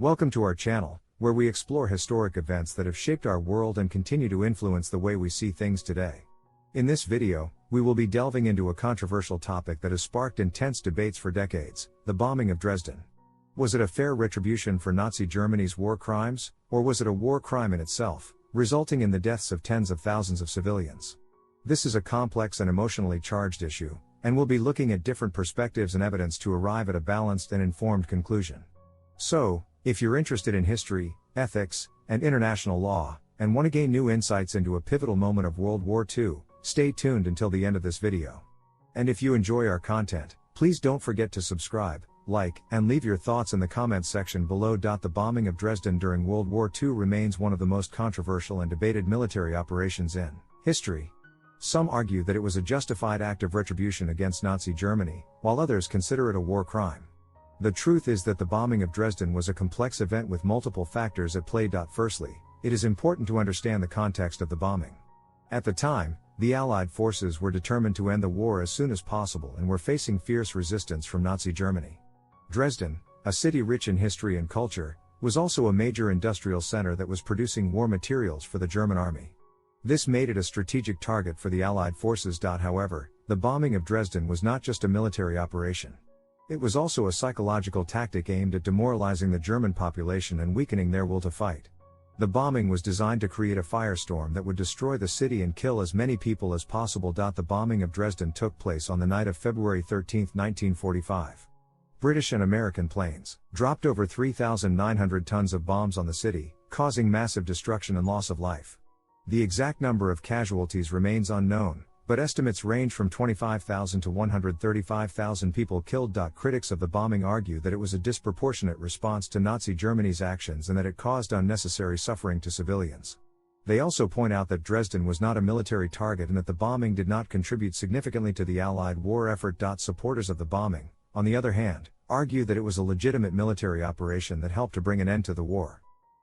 Welcome to our channel, where we explore historic events that have shaped our world and continue to influence the way we see things today. In this video, we will be delving into a controversial topic that has sparked intense debates for decades: the bombing of Dresden. Was it a fair retribution for Nazi Germany's war crimes, or was it a war crime in itself, resulting in the deaths of tens of thousands of civilians? This is a complex and emotionally charged issue, and we'll be looking at different perspectives and evidence to arrive at a balanced and informed conclusion. So, if you're interested in history, ethics, and international law, and want to gain new insights into a pivotal moment of World War II, stay tuned until the end of this video. And if you enjoy our content, please don't forget to subscribe, like, and leave your thoughts in the comments section below. The bombing of Dresden during World War II remains one of the most controversial and debated military operations in history. Some argue that it was a justified act of retribution against Nazi Germany, while others consider it a war crime. The truth is that the bombing of Dresden was a complex event with multiple factors at play. Firstly, it is important to understand the context of the bombing. At the time, the Allied forces were determined to end the war as soon as possible and were facing fierce resistance from Nazi Germany. Dresden, a city rich in history and culture, was also a major industrial center that was producing war materials for the German army. This made it a strategic target for the Allied forces. However, the bombing of Dresden was not just a military operation. It was also a psychological tactic aimed at demoralizing the German population and weakening their will to fight. The bombing was designed to create a firestorm that would destroy the city and kill as many people as possible. The bombing of Dresden took place on the night of February 13, 1945. British and American planes dropped over 3,900 tons of bombs on the city, causing massive destruction and loss of life. The exact number of casualties remains unknown, but estimates range from 25,000 to 135,000 people killed. Critics of the bombing argue that it was a disproportionate response to Nazi Germany's actions and that it caused unnecessary suffering to civilians. They also point out that Dresden was not a military target and that the bombing did not contribute significantly to the Allied war effort. Supporters of the bombing, on the other hand, argue that it was a legitimate military operation that helped to bring an end to the war.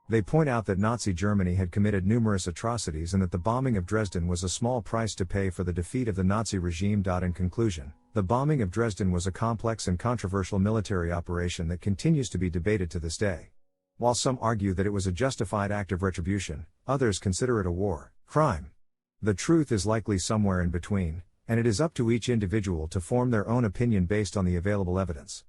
They point out that Nazi Germany had committed numerous atrocities and that the bombing of Dresden was a small price to pay for the defeat of the Nazi regime. In conclusion, the bombing of Dresden was a complex and controversial military operation that continues to be debated to this day. While some argue that it was a justified act of retribution, others consider it a war crime. The truth is likely somewhere in between, and it is up to each individual to form their own opinion based on the available evidence.